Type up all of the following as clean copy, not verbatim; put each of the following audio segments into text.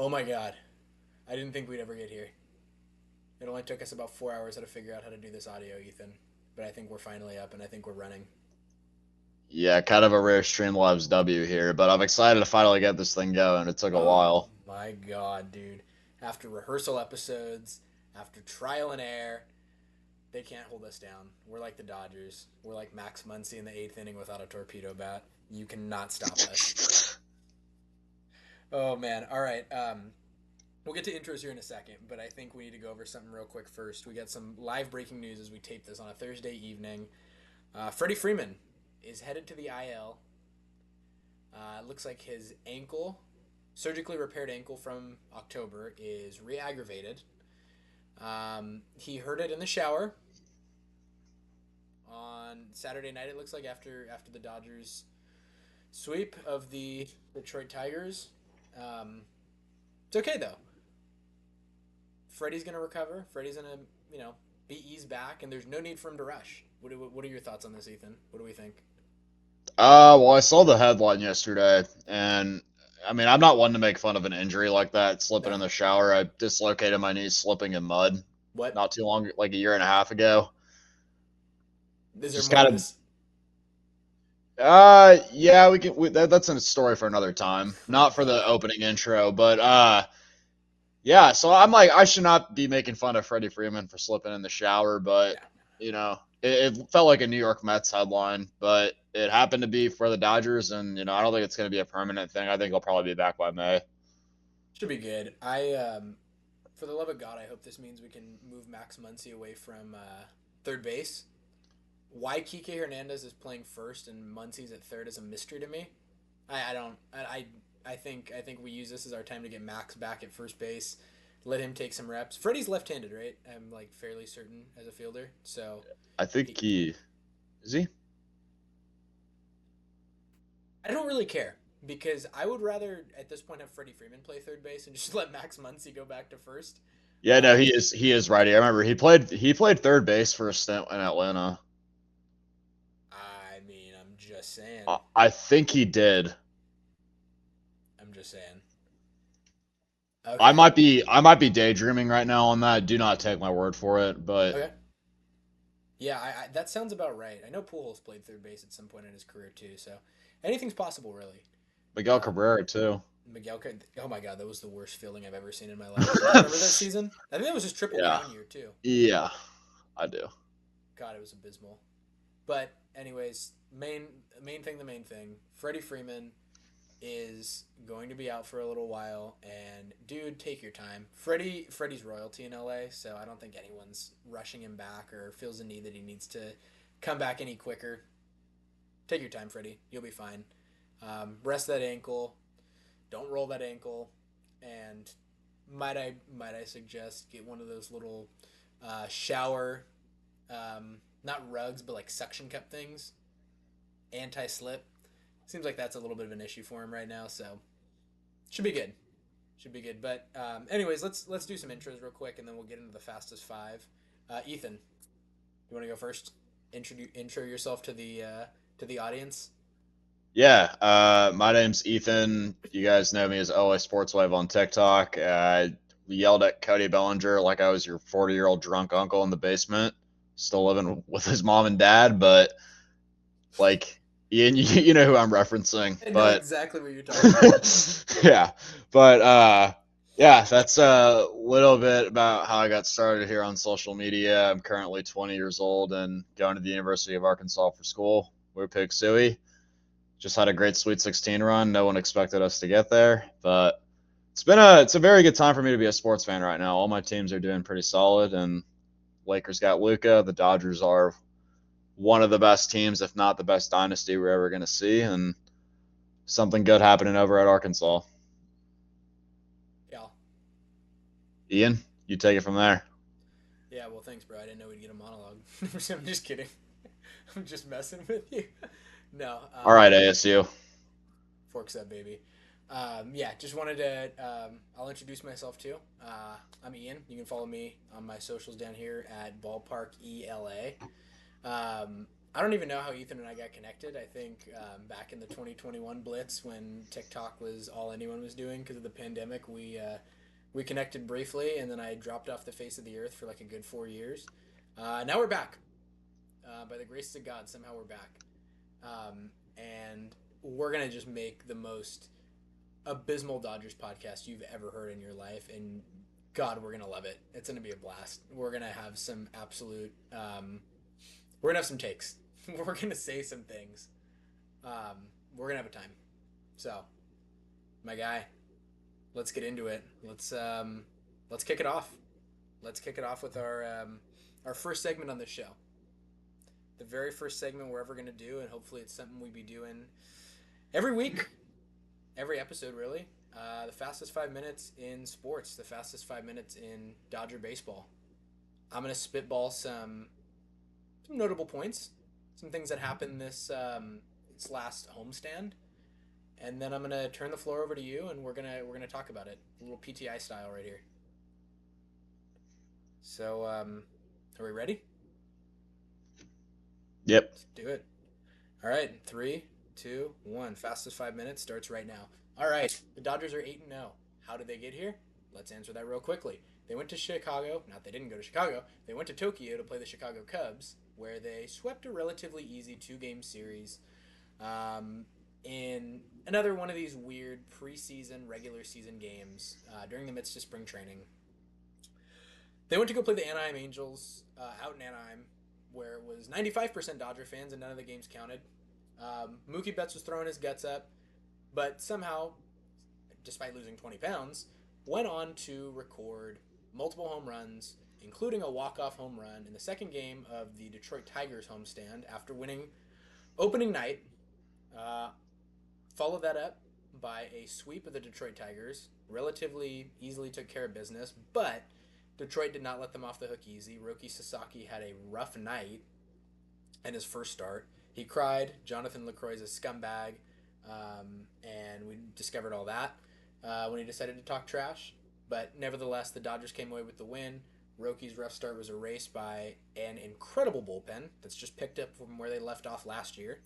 Oh my God. I didn't think we'd ever get here. It only took us about 4 hours to figure out how to do this audio, Ethan. But I think we're finally up and I think we're running. Yeah, kind of a rare Streamlabs W here, but I'm excited to finally get this thing going. It took a Oh while. my God, dude. After rehearsal episodes, after trial and error, they can't hold us down. We're like the Dodgers. We're like Max Muncy in the eighth inning without a torpedo bat. You cannot stop us. Oh man. All right. We'll get to intros here in a second, but I think we need to go over something real quick first. We got some live breaking news as we tape this on a Thursday evening. Freddie Freeman is headed to the IL. Looks like his ankle, surgically repaired ankle from October, is re-aggravated. He hurt it in the shower on Saturday night. It looks like after the Dodgers sweep of the Detroit Tigers. Um, it's okay though. Freddie's gonna recover. Freddie's gonna be eased back, and there's no need for him to rush. What are your thoughts on this, Ethan? What do we think? Well, I saw the headline yesterday, and I mean, I'm not one to make fun of an injury like that, slipping No. in the shower. I dislocated my knee slipping in mud What not too long, like a year and a half ago. is there Just more to kind of, this? yeah, that's a story for another time, Oh my not for the God. opening intro, but yeah. So I'm like, I should not be making fun of Freddie Freeman for slipping in the shower, but Yeah, it felt like a New York Mets headline, but it happened to be for the Dodgers, and I don't think it's going to be a permanent thing. I think he'll probably be back by May. should be good. For the love of God, I hope this means we can move Max Muncy away from third base. Why Kike Hernandez is playing first and Muncy's at third is a mystery to me. I don't I think we use this as our time to get Max back at first base, let him take some reps. Freddie's left-handed, right? I'm like fairly certain as a fielder. So I think he, he is he. I don't really care because I would rather at this point have Freddie Freeman play third base and just let Max Muncy go back to first. Yeah, no, Um, he is righty. I remember he played third base for a stint in Atlanta. I mean, I'm just saying. I think he did. I'm just saying. I Okay. might be I might be daydreaming right now on that. Do not take my word for it, but Okay. Yeah, that sounds about right. I know Pujols played third base at some point in his career too, so anything's possible, really. Miguel Um, Cabrera too. Miguel, oh my God, that was the worst fielding I've ever seen in my life. Do you remember that season? I think that was his Triple Yeah, Crown year too. yeah, I do. God, it was abysmal. But anyways, the main thing. Freddie Freeman is going to be out for a little while, and dude, take your time. Freddie's royalty in LA, so I don't think anyone's rushing him back or feels the need that he needs to come back any quicker. Take your time, Freddie. You'll be fine. Rest that ankle. Don't roll that ankle, and might I suggest get one of those little shower, not rugs, but like suction cup things, anti slip. Seems like that's a little bit of an issue for him right now, so should be good. Should be good. But anyways, let's do some intros real quick, and then we'll get into the fastest five. Ethan, you want to go first? Intro yourself to the audience. Yeah, my name's Ethan. You guys know me as OA Sportswave on TikTok. We yelled at Cody Bellinger like I was your 40-year-old drunk uncle in the basement, still living with his mom and dad. But like, Ian, you know who I'm referencing. I know But exactly what you're talking about. yeah, but yeah, that's a little bit about how I got started here on social media. I'm currently 20 years old and going to the University of Arkansas for school. We're Pig Suey. Just had a great Sweet 16 run. No one expected us to get there, but it's a very good time for me to be a sports fan right now. All my teams are doing pretty solid, and Lakers got Luca. The Dodgers are one of the best teams, if not the best dynasty we're ever going to see, and something good happening over at Arkansas. Yeah. Ian, you take it from there. Yeah, well, thanks, bro. I didn't know we'd get a monologue. I'm just kidding. I'm just messing with you. No, All right, ASU. forks that baby. Yeah, just wanted to. I'll introduce myself too. I'm Ian. You can follow me on my socials down here at Ballpark ELA. I don't even know how Ethan and I got connected. I think back in the 2021 Blitz when TikTok was all anyone was doing because of the pandemic, we connected briefly, and then I dropped off the face of the earth for like a good 4 years. Now we're back. By the grace of God, somehow we're back. And we're gonna just make the most abysmal Dodgers podcast you've ever heard in your life, and God, we're gonna love it. It's gonna be a blast. We're gonna have some absolute. We're gonna have some takes. We're gonna say some things. We're gonna have a time. So, my guy, let's get into it. Let's kick it off. Let's kick it off with our first segment on this show. The very first segment we're ever gonna do, and hopefully it's something we be doing every week, every episode, really. The fastest 5 minutes in sports, the fastest 5 minutes in Dodger baseball. I'm gonna spitball some notable points, some things that happened this last homestand, and then I'm gonna turn the floor over to you, and we're gonna talk about it, a little PTI style right here. So, are we ready? Yep. Let's do it. All right, 3, 2, 1. Fastest 5 minutes starts right now. All right, the Dodgers are 8-0. How did they get here? Let's answer that real quickly. They went to Chicago. Not they didn't go to Chicago. They went to Tokyo to play the Chicago Cubs, where they swept a relatively easy 2-game series in another one of these weird preseason, regular season games during the midst of spring training. They went to go play the Anaheim Angels out in Anaheim, where it was 95% Dodger fans and none of the games counted. Mookie Betts was throwing his guts up, but somehow, despite losing 20 pounds, went on to record multiple home runs, including a walk-off home run in the second game of the Detroit Tigers homestand after winning opening night. Followed that up by a sweep of the Detroit Tigers. Relatively easily took care of business, but Detroit did not let them off the hook easy. Roki Sasaki had a rough night in his first start. He cried. Jonathan LaCroix's a scumbag, and we discovered all that when he decided to talk trash. But nevertheless, the Dodgers came away with the win. Roki's rough start was erased by an incredible bullpen that's just picked up from where they left off last year.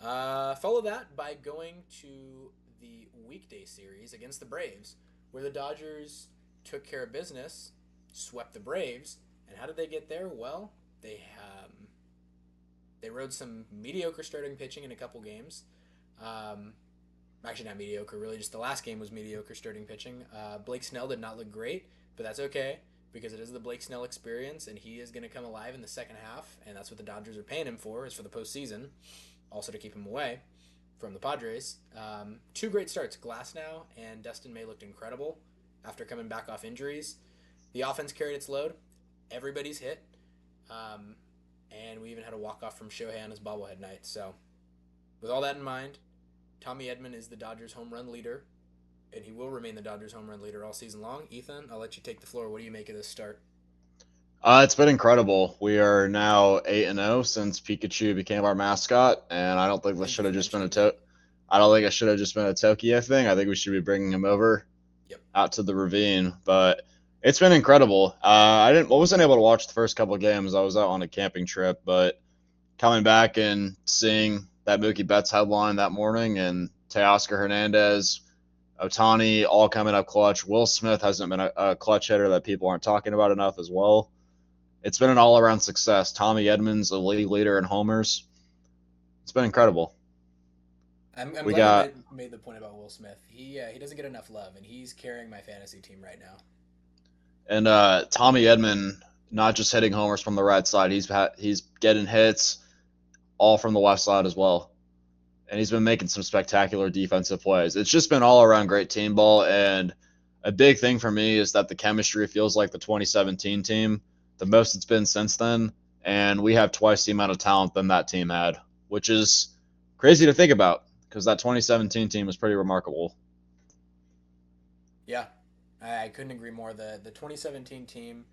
Follow that by going to the weekday series against the Braves, where the Dodgers took care of business, swept the Braves, and how did they get there? Well, they rode some mediocre starting pitching in a couple games. Actually, not mediocre, really. Just the last game was mediocre starting pitching. Blake Snell did not look great, but that's okay because it is the Blake Snell experience, and he is going to come alive in the second half, and that's what the Dodgers are paying him for, is for the postseason, also to keep him away from the Padres. Two great starts. Glasnow and Dustin May looked incredible after coming back off injuries. The offense carried its load. Everybody's hit. And we even had a walk-off from Shohei on his bobblehead night. So, with all that in mind, Tommy Edman is the Dodgers home run leader, and he will remain the Dodgers home run leader all season long. Ethan, I'll let you take the floor. What do you make of this start? It's been incredible. We are now 8-0 since Pikachu became our mascot, and I don't think this should have just been I don't think it should have just been a Tokyo thing. I think we should be bringing him over out to the ravine. But it's been incredible. I wasn't able to watch the first couple of games. I was out on a camping trip, but coming back and seeing that Mookie Betts headline that morning and Teoscar Hernandez, Ohtani all coming up clutch. Will Smith hasn't been a clutch hitter that people aren't talking about enough as well. It's been an all-around success. Tommy Edmonds, a league leader in homers. It's been incredible. I'm glad you made the point about Will Smith. He doesn't get enough love, and he's carrying my fantasy team right now. And Tommy Edman, not just hitting homers from the right side, he's getting hits all from the left side as well. And he's been making some spectacular defensive plays. It's just been all-around great team ball, and a big thing for me is that the chemistry feels like the 2017 team, the most it's been since then, and we have twice the amount of talent than that team had, which is crazy to think about because that 2017 team was pretty remarkable. Yeah, I couldn't agree more. The 2017 team,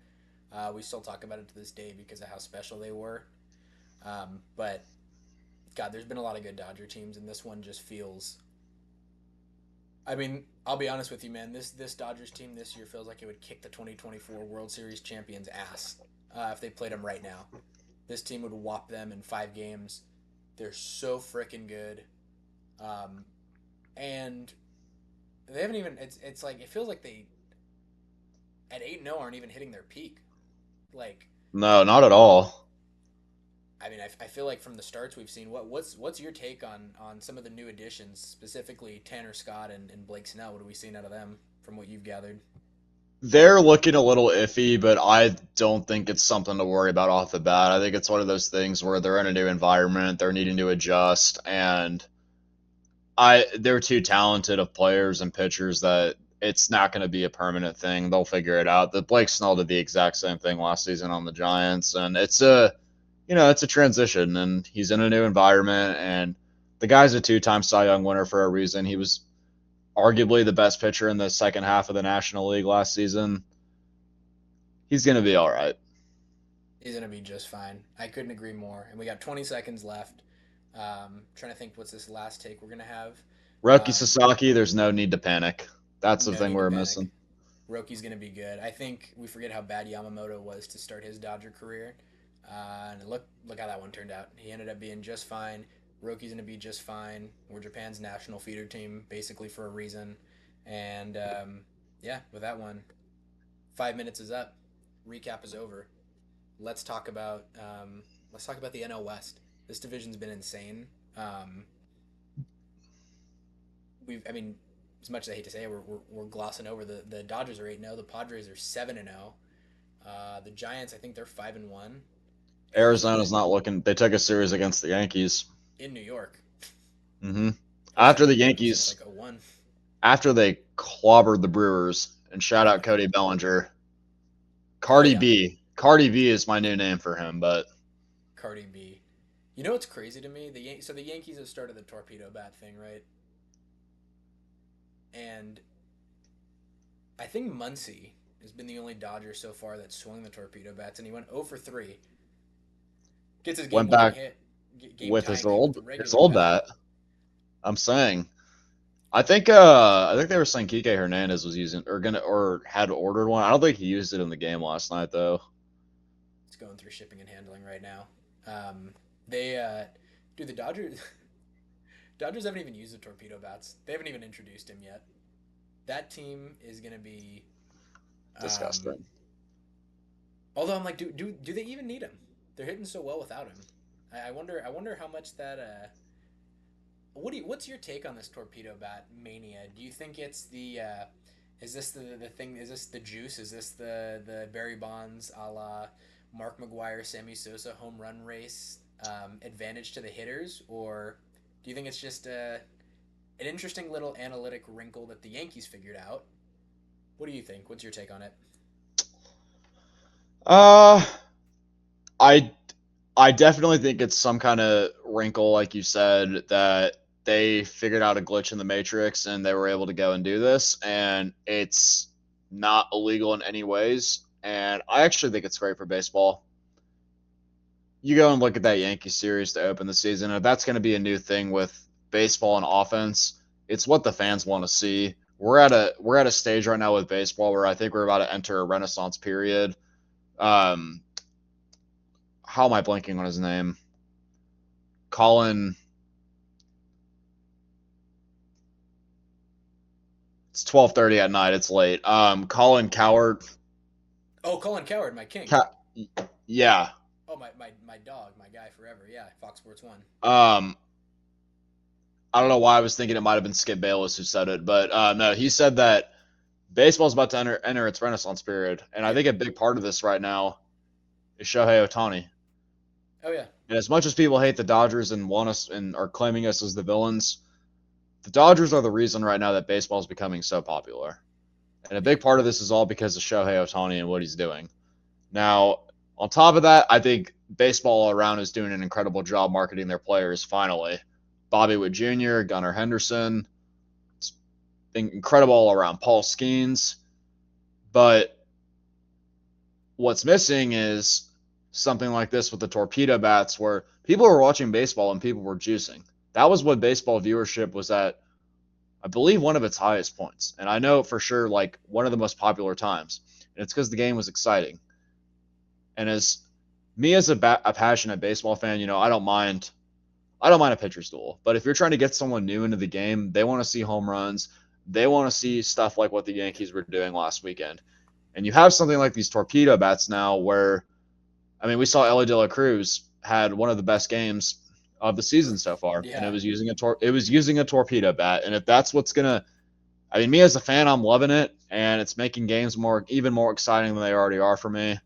we still talk about it to this day because of how special they were. But, God, there's been a lot of good Dodger teams, and this one just feels... I mean, I'll be honest with you, man. This Dodgers team this year feels like it would kick the 2024 World Series champions' ass if they played them right now. this team would whop them in 5 games. They're so freaking good. Um, and they haven't even, it's like, it feels like they, at 8-0, aren't even hitting their peak. Like, No, not at all. I mean, I feel like from the starts we've seen, what's your take on some of the new additions, specifically Tanner Scott and Blake Snell? What have we seen out of them from what you've gathered? They're looking a little iffy, but I don't think it's something to worry about off the bat. I think it's one of those things where they're in a new environment, they're needing to adjust, and they're too talented of players and pitchers that it's not going to be a permanent thing. They'll figure it out. The Blake Snell did the exact same thing last season on the Giants, and it's a transition, and he's in a new environment, and the guy's a two-time Cy Young winner for a reason. He was arguably the best pitcher in the second half of the National League last season. He's going to be all right. He's gonna be just fine. I couldn't agree more. And we got 20 seconds left. Trying to think what's this last take we're gonna have. Roki Um, Sasaki, there's no need to panic. That's the no thing need to we're panic. missing. Roki's gonna be good. I think we forget how bad Yamamoto was to start his Dodger career. And look how that one turned out. He ended up being just fine. Roki's gonna be just fine. We're Japan's national feeder team, basically for a reason. And yeah, with that one, 5 minutes is up. Recap is over. Let's talk about the NL West. This division's been insane. Um, I mean, as much as I hate to say it, we're glossing over the Dodgers are 8-0. The Padres are 7-0. The Giants, I think they're 5-1. Arizona's And not looking. They took a series against the Yankees. in New York, hmm first After time the they've beat them since Yankees, like '01. after they clobbered the Brewers, and shout Oh out my Cody god. Bellinger. Oh Cardi yeah, B. Cardi B is my new name for him, but Cardi B. You know what's crazy to me? So the Yankees have started the torpedo bat thing, right? And I think Muncy has been the only Dodger so far that swung the torpedo bats, and he went 0 for 3. Gets his went game-winning back hit, game with his tying hit with old the his regular old bat. bat. I'm saying. I think they were saying Kike Hernandez was using or had ordered one. I don't think he used it in the game last night though. It's going through shipping and handling right now. They, dude, the Dodgers, Dodgers haven't even used the torpedo bats. They haven't even introduced him yet. That team is gonna be. Um, Disgusting. although I'm like, do they even need him? They're hitting so well without him. I wonder how much that. What's your take on this torpedo bat mania? Do you think it's the is this the thing? Is this the juice? Is this the Barry Bonds a la Mark McGuire, Sammy Sosa home run race advantage to the hitters, or do you think it's just an interesting little analytic wrinkle that the Yankees figured out? What do you think? What's your take on it? Uh, I I definitely think it's some kind of wrinkle, like you said, that they figured out a glitch in the matrix and they were able to go and do this, and it's not illegal in any ways. And I actually think it's great for baseball. You go and look at that Yankee series to open the season, and if that's going to be a new thing with baseball and offense, it's what the Yeah. fans want to see. We're at a stage right now with baseball where I think we're about to enter a renaissance period. Um, how am I blanking on his name? Colin. It's 12:30 at night. It's late. Colin Coward. Oh, Colin Coward, my king. Ca- yeah. Oh, my dog, my guy forever. Yeah, Fox Sports One. Um, I don't know why I was thinking it might have been Skip Bayless who said it, but no, he said that baseball's about to enter its renaissance period, and I Yeah. think a big part of this right now is Shohei Ohtani. Oh yeah. And as much as people hate the Dodgers and want us and are claiming us as the villains, the Dodgers are the reason right now that baseball is becoming so popular. And a Yeah. big part of this is all because of Shohei Ohtani and what he's doing. Now, on top of that, I think baseball all around is doing an incredible job marketing their players, finally. Bobby Witt Jr., Gunnar Henderson, it's been incredible all around. Paul Skeens. But what's missing is something like this with the torpedo bats where people were watching baseball and people were juicing. That was what baseball viewership was at, I believe, one of its highest points. And I know for sure, like, one of the most popular times. And it's because the game was exciting. And as me as a passionate baseball fan, I don't mind a pitcher's duel. But if you're trying to get someone new into the game, they want to see home runs. They want to see stuff like what the Yankees were doing last weekend. And you have something like these torpedo bats now where, I mean, we saw Ellie De La Cruz had one of the best games of the season so far, and it Yeah. was using a torpedo bat. And if that's what's gonna, I mean, me as a fan, I'm loving it, and it's making games even more exciting than they already are for me.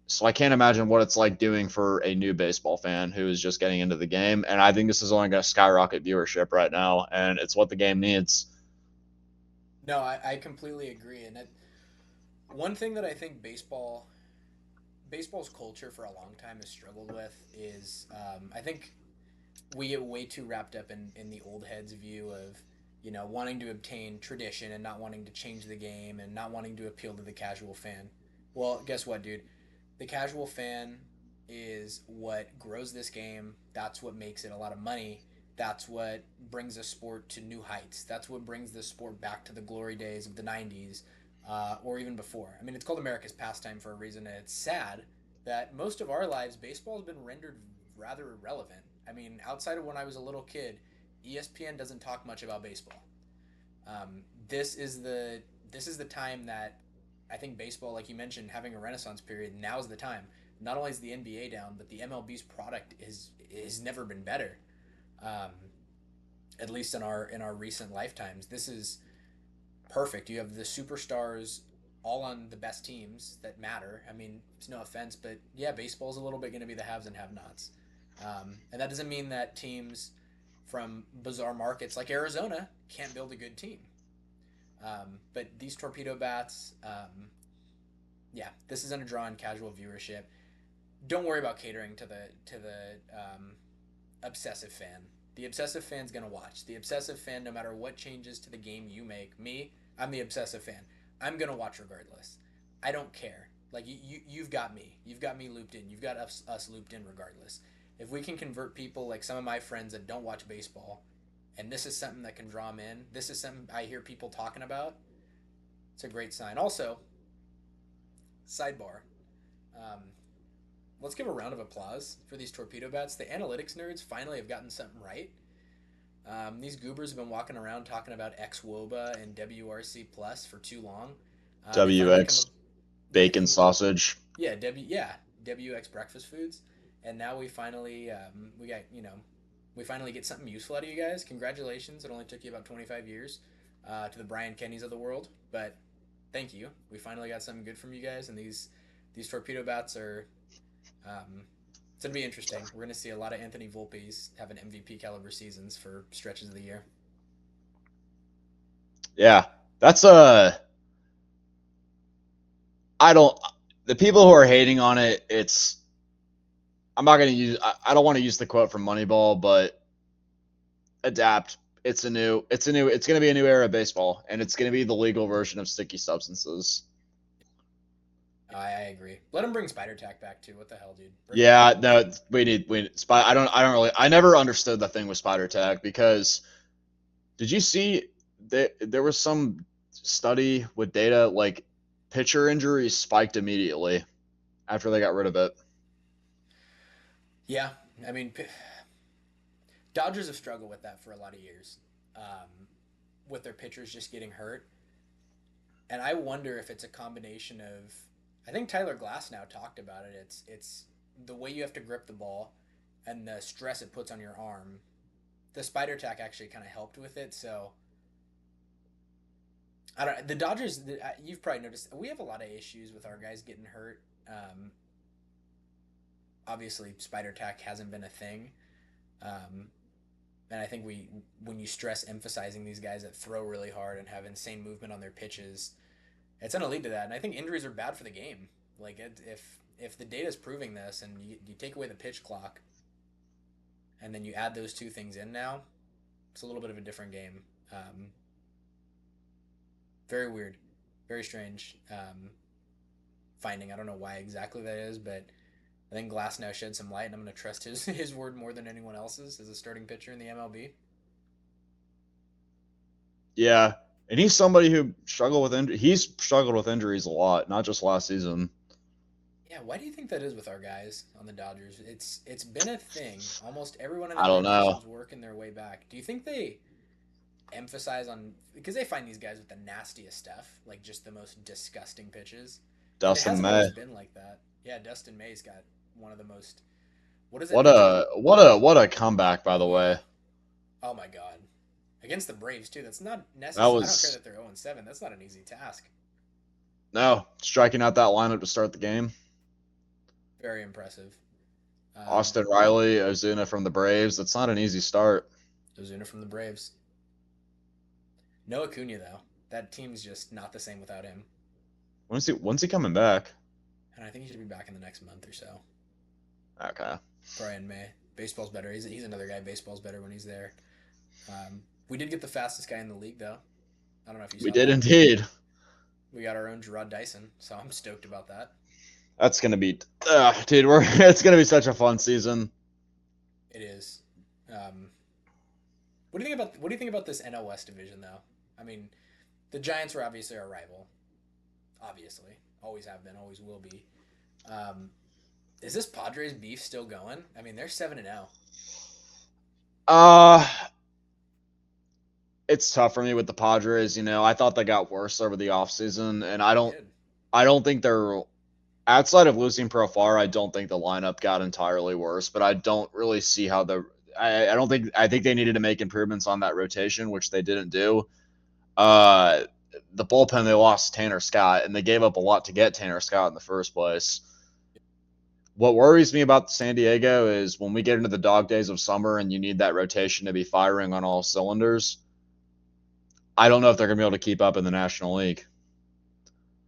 So I can't imagine what it's like doing for a new baseball fan who is just getting into the game. And I think this is only going to skyrocket viewership right now, and it's what the game needs. No, I completely agree. And one thing that I think baseball's culture for a long time has struggled with is I think we get way too wrapped up in the old heads view of wanting to obtain tradition and not wanting to change the game and not wanting to appeal to the casual fan. Well, guess what, dude? The casual fan is what grows this game. That's what makes it a lot of money. That's what brings a sport to new heights. That's what brings the sport back to the glory days of the 90s, or even before. I mean, it's called America's pastime for a reason, and it's sad that most of our lives, baseball has been rendered rather irrelevant. I mean, outside of when I was a little kid, ESPN doesn't talk much about baseball. This is the time that I think baseball, like you mentioned, having a renaissance period. Now's the time. Not only is the NBA down, but the MLB's product is never been better. Um, at least in our recent lifetimes, this is perfect. You have the superstars all on the best teams that matter. I mean, it's no offense, but yeah, baseball's a little bit going to be the haves and have-nots, and that doesn't mean that teams from bizarre markets like Arizona can't build a good team. But these torpedo bats, yeah, this isn't a draw on casual viewership. Don't worry about catering to the obsessive fan. The obsessive fan's gonna watch. The obsessive fan, no matter what changes to the game you make, me, I'm the obsessive fan. I'm gonna watch regardless. I don't care. Like you've got me. You've got me looped in. You've got us looped in regardless. If we can convert people like some of my friends that don't watch baseball, and this is something that can draw them in. This is something I hear people talking about. It's a great sign. Also, sidebar. Um, let's give a round of applause for these torpedo bats. The analytics nerds finally have gotten something right. These goobers have been walking around talking about XWOBA and WRC plus for too long. They finally come up. WX bacon sausage. Yeah, WX breakfast foods, and now we finally get something useful out of you guys. Congratulations! It only took you about 25 years to the Brian Kennys of the world, but thank you. We finally got something good from you guys, and these torpedo bats are. It's gonna be interesting. We're gonna see a lot of Anthony Volpes having MVP caliber seasons for stretches of the year. Yeah, that's a. I don't. The people who are hating on it, it's. I'm not gonna use. I don't want to use the quote from Moneyball, but adapt. It's going to be a new era of baseball, and it's going to be the legal version of sticky substances. I agree. Let him bring Spider Tack back too. What the hell, dude? Bring it Yeah, back. no, we need I don't really. I never understood the thing with spider tag because did you see that there was some study with data like pitcher injuries spiked immediately after they got rid of it. Yeah, I mean, Dodgers have struggled with that for a lot of years, with their pitchers just getting hurt. And I wonder if it's a combination of. I think Tyler Glass now talked about it. It's the way you have to grip the ball, and the stress it puts on your arm. The spider tack actually kind of helped with it. So I don't. The Dodgers. You've probably noticed we have a lot of issues with our guys getting hurt. Obviously, spider tack hasn't been a thing. Um, And I think when you stress emphasizing these guys that throw really hard and have insane movement on their pitches, it's going to lead to that. And I think injuries are bad for the game. Like if the data is proving this, and you take away the pitch clock, and then you add those two things in now, it's a little bit of a different game. Very weird, very strange finding. I don't know why exactly that is, but I think Glass now shed some light, and I'm going to trust his word more than anyone else's as a starting pitcher in the MLB. Yeah, and he's somebody who struggled with he's struggled with injuries a lot, not just last season. Yeah, why do you think that is with our guys on the Dodgers? It's been a thing. Almost everyone in I that don't know. rotation's working their way back. Do you think they emphasize on because they find these guys with the nastiest stuff, like just the most disgusting pitches, and it Dustin hasn't May. always been like that. Yeah, Dustin May's got one of the most. What is it? What It's like a what a what a comeback, by the way. oh my god, against the Braves too. That's not That necessary. I don't care was that they're 0-7. That's not an easy task. no striking out that lineup to start the game. Very impressive. Um, Austin Riley, Ozuna from the Braves. That's not an easy start. Ozuna from the Braves. No Acuna though. That team's just not the same without him. When's he coming back? And I think he should be back in the next month or so. Okay. Probably in May. Baseball's better. He's another guy. Baseball's better when he's there. We did get the fastest guy in the league though. I don't know if you We saw did that. indeed. We got our own Gerard Dyson, so I'm stoked about that. That's gonna be, dude. It's gonna be such a fun season. It is. Um, what do you think about this NL West division though? I mean, the Giants were obviously our rival. Obviously, always have been, always will be. Um, is this Padres beef still going? I mean, they're 7-0. Uh, it's tough for me with the Padres. I thought they got worse over the offseason, and I They don't, did. I don't think they're outside of losing Profar. I don't think the lineup got entirely worse, but I don't really see how I don't think. I think they needed to make improvements on that rotation, which they didn't do. Uh, the bullpen, they lost Tanner Scott, and they gave up a lot to get Tanner Scott in the first place. What worries me about San Diego is when we get into the dog days of summer and you need that rotation to be firing on all cylinders. I don't know if they're going to be able to keep up in the National League.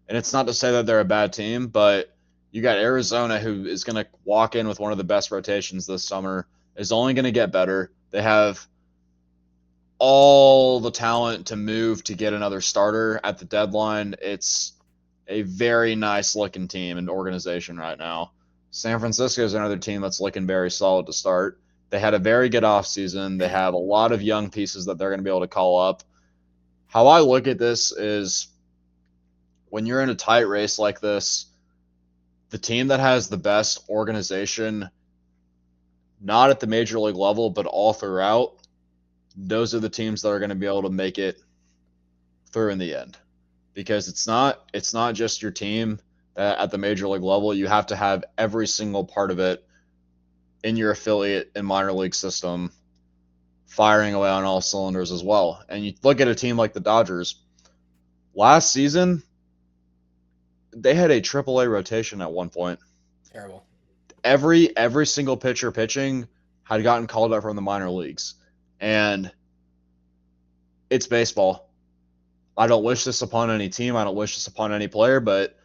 And it's not to say that they're a bad team, but you got Arizona, who is going to walk in with one of the best rotations this summer, is only going to get better. They have all the talent to move to get another starter at the deadline. It's a very nice looking team and organization right now. San Francisco is another team that's looking very solid to start. They had a very good offseason. They have a lot of young pieces that they're going to be able to call up. How I look at this is when you're in a tight race like this, the team that has the best organization, not at the major league level, but all throughout, those are the teams that are going to be able to make it through in the end. Because it's not just your team that at the major league level. You have to have every single part of it in your affiliate and minor league system firing away on all cylinders as well. And you look at a team like the Dodgers. Last season, they had a AAA rotation at one point. Terrible. Every single pitcher pitching had gotten called up from the minor leagues. And it's baseball. I don't wish this upon any team. I don't wish this upon any player, but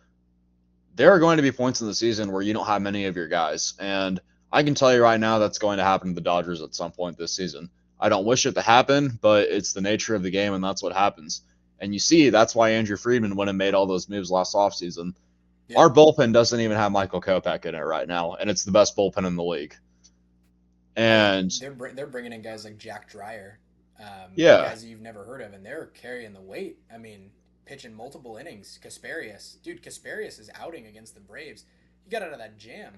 there are going to be points in the season where you don't have many of your guys. And I can tell you right now that's going to happen to the Dodgers at some point this season. I don't wish it to happen, but it's the nature of the game, and that's what happens. And you see, that's why Andrew Friedman went and made all those moves last offseason. Yeah. Our bullpen doesn't even have Michael Kopech in it right now, and it's the best bullpen in the league. Oh yeah, And they're bringing in guys like Jack Dreyer, yeah, guys you've never heard of, and they're carrying the weight. I mean, pitching multiple innings. Kasparius is outing against the Braves. He got out of that jam.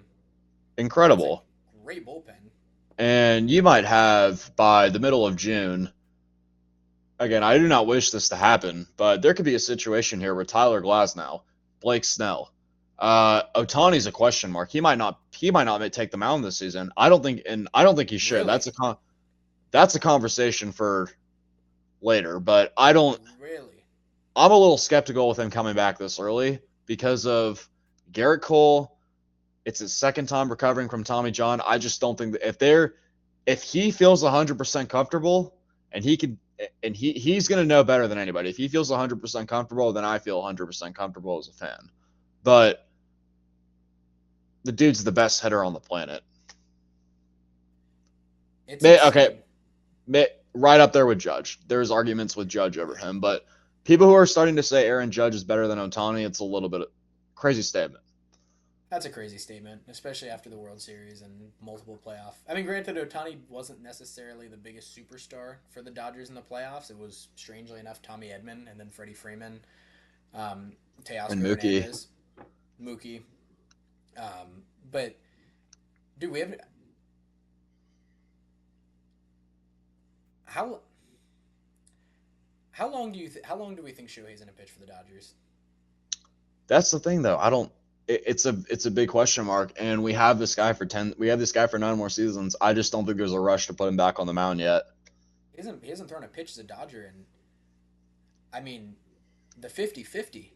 That's a incredible. great bullpen. And you might have by the middle of June. Again, I do not wish this to happen, but there could be a situation here where Tyler Glasnow, Blake Snell, Otani's a question mark. He might not. He might not take the mound this season. I don't think he should. Really, That's a conversation for later. But I don't. really. I'm a little skeptical with him coming back this early because of Garrett Cole. It's his second time recovering from Tommy John. I just don't think that if he feels 100% comfortable and he's going to know better than anybody. If he feels 100% comfortable, then I feel 100% comfortable as a fan. But the dude's the best hitter on the planet. It's Okay, insane. right up there with Judge. There's arguments with Judge over him, but people who are starting to say Aaron Judge is better than Otani, it's a little bit of crazy statement. That's a crazy statement, especially after the World Series and multiple playoff. I mean, granted, Otani wasn't necessarily the biggest superstar for the Dodgers in the playoffs. It was strangely enough Tommy Edman and then Freddie Freeman, And Teoscar Mookie, Hernandez, Mookie. But dude, we have how how long do we think Shohei's gonna pitch for the Dodgers? That's the thing, though. I don't. It's a big question mark, and we have this guy for 10. We have this guy for 9 more seasons. I just don't think there's a rush to put him back on the mound yet. He hasn't thrown a pitch as a Dodger, and I mean, the 50-50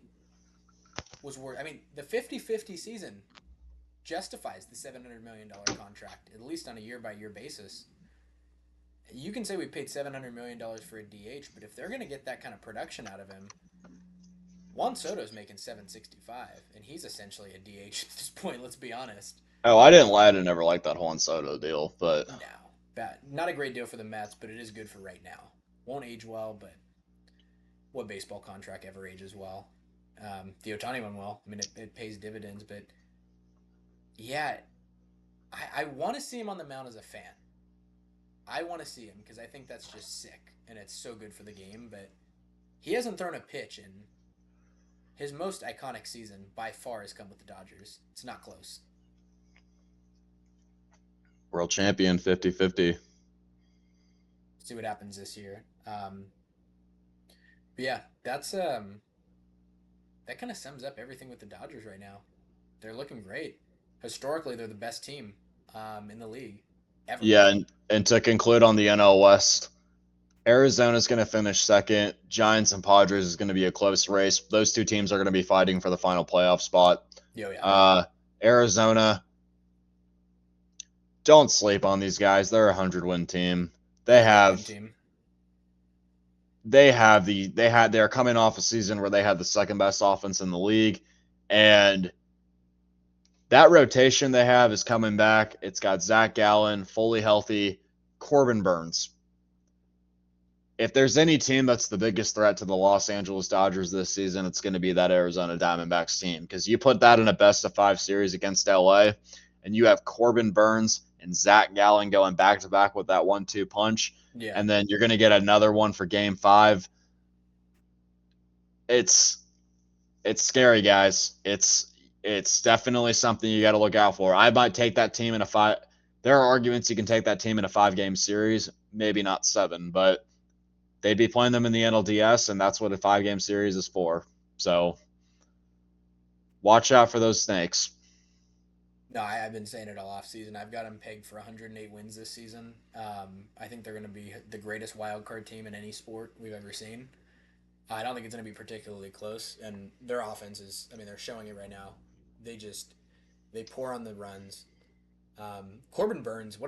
was worth. I mean, the 50-50 season justifies the $700 million contract, at least on a year by year basis. You can say we paid $700 million for a DH, but if they're going to get that kind of production out of him, Juan Soto's making 765, and he's essentially a DH at this point. Let's be honest. Oh, I didn't lie. I never like that Juan Soto deal, but No, bad. Not a great deal for the Mets, but it is good for right now. Won't age well, but what baseball contract ever ages well? The Otani one will. I mean, it pays dividends, but yeah, I want to see him on the mound as a fan. I want to see him because I think that's just sick and it's so good for the game. But he hasn't thrown a pitch in his most iconic season by far has come with the Dodgers. It's not close. world champion 50-50. See what happens this year. But yeah, that kind of sums up everything with the Dodgers right now. They're looking great. Historically, they're the best team in the league ever. Yeah, and to conclude on the NL West, Arizona's going to finish second. Giants and Padres is going to be a close race. Those two teams are going to be fighting for the final playoff spot. Yo, yeah. Arizona, don't sleep on these guys. They're a 100-win team. They're coming off a season where they had the second best offense in the league, and that rotation they have is coming back. It's got Zach Gallen fully healthy, Corbin Burns. If there's any team that's the biggest threat to the Los Angeles Dodgers this season, it's going to be that Arizona Diamondbacks team, because you put that in a best-of-5 series against LA, and you have Corbin Burns and Zach Gallen going back-to-back with that 1-2 punch, and then you're going to get another one for Game 5. It's scary, guys. It's definitely something you got to look out for. I might take that team in a 5. There are arguments you can take that team in a 5-game series, maybe not 7, but they'd be playing them in the NLDS, and that's what a 5-game series is for. So watch out for those snakes. No, I've been saying it all off season. I've got them pegged for 108 wins this season. I think they're going to be the greatest wild card team in any sport we've ever seen. I don't think it's going to be particularly close, and their offense is. I mean, they're showing it right now. They pour on the runs. Corbin Burns,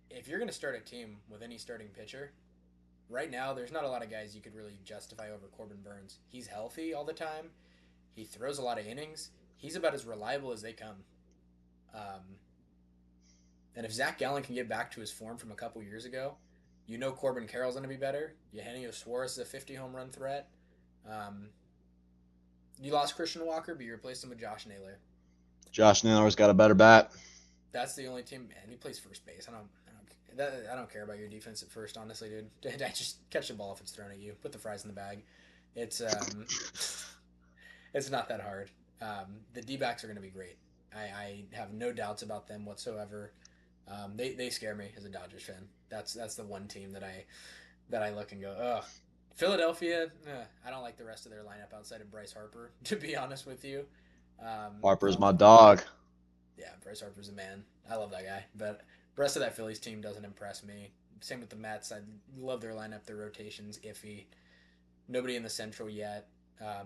if you're going to start a team with any starting pitcher, right now there's not a lot of guys you could really justify over Corbin Burns. He's healthy all the time. He throws a lot of innings. He's about as reliable as they come. And if Zach Gallen can get back to his form from a couple years ago, Corbin Carroll's going to be better. Eugenio Suarez is a 50 home run threat. You lost Christian Walker, but you replaced him with Josh Naylor. Josh Naylor's got a better bat. That's the only team, and he plays first base. I don't care about your defense at first, honestly, dude. I just catch the ball if it's thrown at you. Put the fries in the bag. It's it's not that hard. The D-backs are going to be great. I have no doubts about them whatsoever. They scare me as a Dodgers fan. That's the one team that I look and go, ugh. Philadelphia, I don't like the rest of their lineup outside of Bryce Harper, to be honest with you. Harper's my dog. Yeah, Bryce Harper's a man. I love that guy. But the rest of that Phillies team doesn't impress me. Same with the Mets. I love their lineup. Their rotation's iffy. Nobody in the Central yet.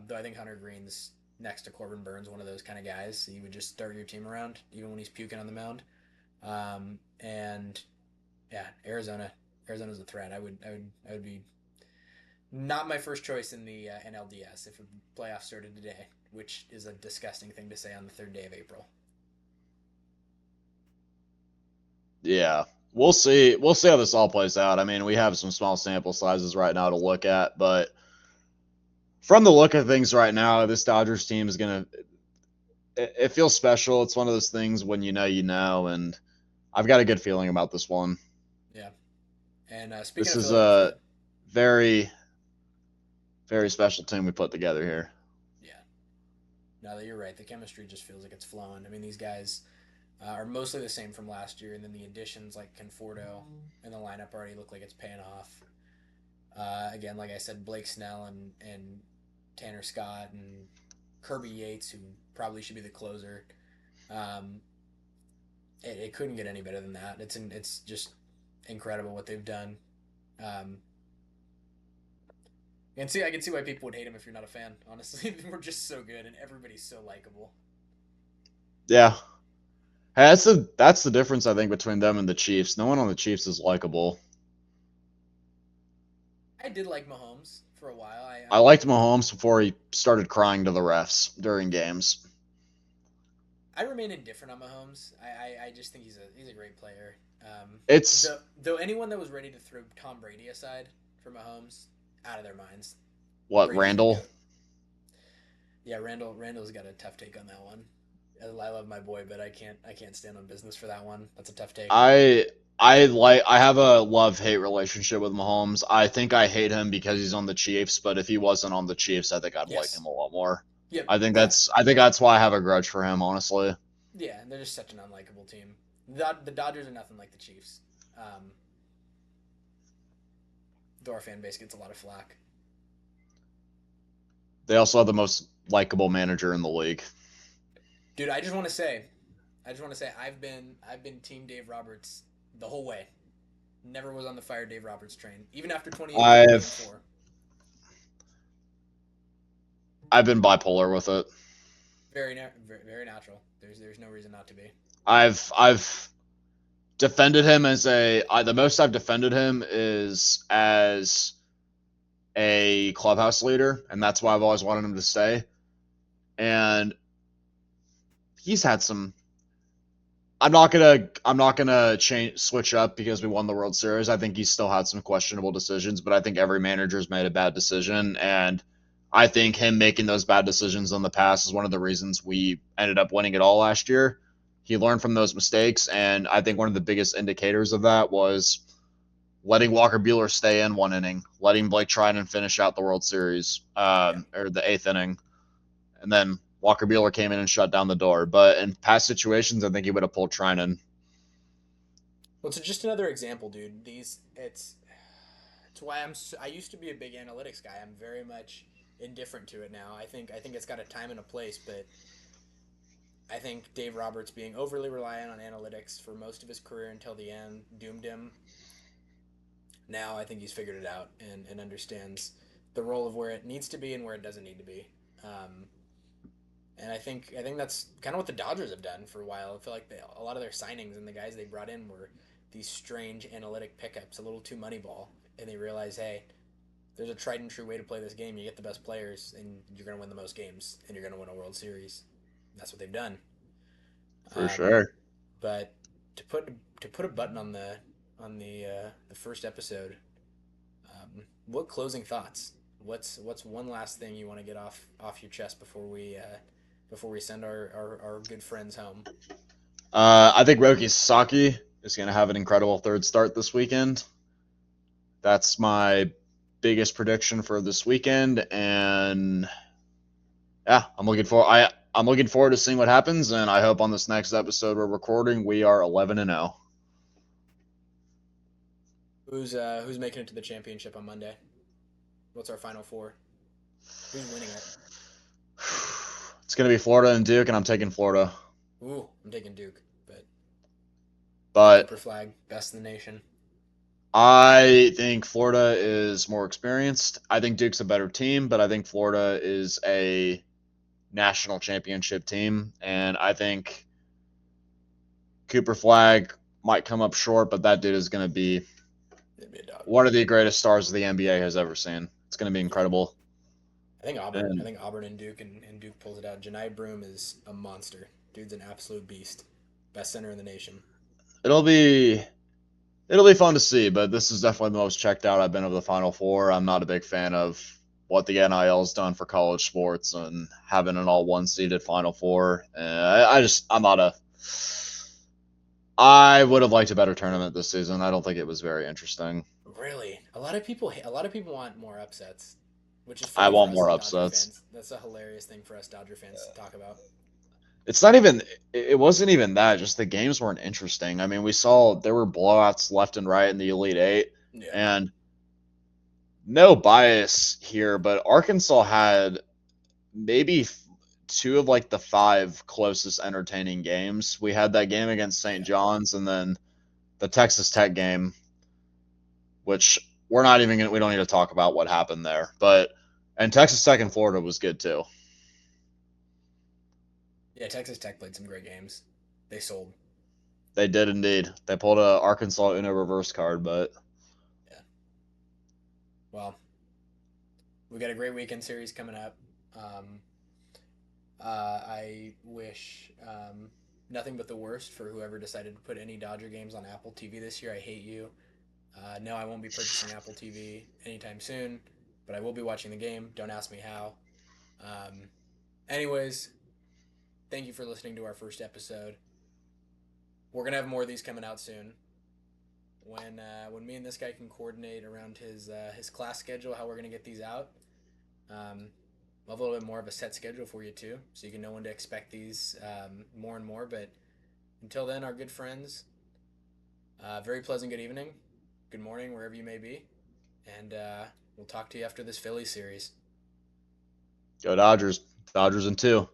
Though I think Hunter Green's next to Corbin Burns, one of those kind of guys. So you would just start your team around, even when he's puking on the mound. And yeah, Arizona's a threat. I would be not my first choice in the NLDS if a playoff started today, which is a disgusting thing to say on the 3rd day of April. Yeah, we'll see. We'll see how this all plays out. I mean, we have some small sample sizes right now to look at, but from the look of things right now, this Dodgers team is gonna. It feels special. It's one of those things when you know, and I've got a good feeling about this one. Yeah, and speaking this of is Philadelphia, a very, very special team we put together here. Yeah, Now that you're right, the chemistry just feels like it's flowing. I mean, these guys are mostly the same from last year, and then the additions like Conforto in the lineup already look like it's paying off. Again, like I said, Blake Snell and Tanner Scott and Kirby Yates, who probably should be the closer. Um, it couldn't get any better than that. It's just incredible what they've done. Um, and see, I can see why people would hate him if you're not a fan. Honestly, we're just so good, and everybody's so likable. Yeah. Hey, that's the difference I think between them and the Chiefs. No one on the Chiefs is likable. I did like Mahomes for a while. I liked Mahomes before he started crying to the refs during games. I remain indifferent on Mahomes. I just think he's a great player. It's Though anyone that was ready to throw Tom Brady aside for Mahomes, out of their minds. what, Brady's the Randall? goat. Yeah, Randall's got a tough take on that one. I love my boy, but I can't stand on business for that one. That's a tough take. I I have a love-hate relationship with Mahomes. I think I hate him because he's on the Chiefs, but if he wasn't on the Chiefs, I think I'd like him Yes. a lot more. Yep. Yeah. I think that's why I have a grudge for him, honestly. Yeah. And they're just such an unlikable team. The Dodgers are nothing like the Chiefs. Um, though our fan base gets a lot of flack. They also have the most likable manager in the league. Dude, I just want to say I've been Team Dave Roberts the whole way. Never was on the fire Dave Roberts train, even after 2018 Game I've 4. I've been bipolar with it. Very natural. There's no reason not to be. I've defended him the most I've defended him is as a clubhouse leader, and that's why I've always wanted him to stay. And he's had some. I'm not gonna change switch up because we won the World Series. I think he's still had some questionable decisions, but I think every manager's made a bad decision, and I think him making those bad decisions in the past is one of the reasons we ended up winning it all last year. He learned from those mistakes, and I think one of the biggest indicators of that was letting Walker Buehler stay in one inning, letting Blake Trinan finish out the World Series, Yeah. or the eighth inning, and then Walker Buehler came in and shut down the door. But in past situations, I think he would have pulled Trinan. Well, it's just another example, dude. It's why I used to be a big analytics guy. I'm very much indifferent to it now. I think it's got a time and a place, but I think Dave Roberts being overly reliant on analytics for most of his career until the end doomed him. Now I think he's figured it out and understands the role of where it needs to be and where it doesn't need to be. Um, and I think that's kind of what the Dodgers have done for a while. I feel like a lot of their signings and the guys they brought in were these strange analytic pickups, a little too moneyball, and they realize, hey, there's a tried and true way to play this game. You get the best players, and you're going to win the most games, and you're going to win a World Series. That's what they've done. For Um, sure. but to put a button on the first episode, what closing thoughts? What's one last thing you want to get off your chest before we send our good friends home? I think Roki Sasaki is going to have an incredible third start this weekend. That's my biggest prediction for this weekend, and yeah, I'm looking forward to seeing what happens, and I hope on this next episode we're recording we are 11-0. Who's making it to the championship on Monday? What's our final four? Who's winning it? It's going to be Florida and Duke, and I'm taking Florida. Ooh, I'm taking Duke, but But Cooper Flag, best in the nation. I think Florida is more experienced. I think Duke's a better team, but I think Florida is a national championship team, and I think Cooper Flag might come up short, but that dude is going to be It'd be a dog. one of the greatest stars the NBA has ever seen. It's going to be Yeah. incredible. I think Auburn. I And think Auburn and Duke and Duke pulls it out. Janai Broom is a monster. Dude's an absolute beast. Best center in the nation. it'll be it'll be fun to see, but this is definitely the most checked out I've been of the Final Four. I'm not a big fan of what the NIL's done for college sports and having an all one seeded Final Four. I'm not a. I would have liked a better tournament this season. I don't think it was very interesting. Really, a lot of people want more upsets, which is I funny for want us more as Dodger upsets. fans. That's a hilarious thing for us Dodger fans to talk about. It's not even. It wasn't even that. Just the games weren't interesting. I mean, we saw there were blowouts left and right in the Elite Eight, Yeah. and no bias here, but Arkansas had maybe two of like the five closest entertaining games. We had that game against St. Yeah. John's, and then the Texas Tech game, which we're not even gonna, we don't need to talk about what happened there. But and Texas Tech and Florida was good too. Yeah, Texas Tech played some great games. They sold. They did indeed. They pulled a Arkansas Uno reverse card, but Yeah. Well, we got a great weekend series coming up. Um, I wish nothing but the worst for whoever decided to put any Dodger games on Apple TV this year. I hate you. No, I won't be purchasing Apple TV anytime soon, but I will be watching the game. Don't ask me how. Um, anyways, thank you for listening to our first episode. We're gonna have more of these coming out soon. When me and this guy can coordinate around his class schedule, how we're gonna get these out. We'll have a little bit more of a set schedule for you too, so you can know when to expect these more and more. But until then, our good friends, very pleasant good evening, good morning, wherever you may be, and we'll talk to you after this Philly series. go Dodgers. Dodgers in two.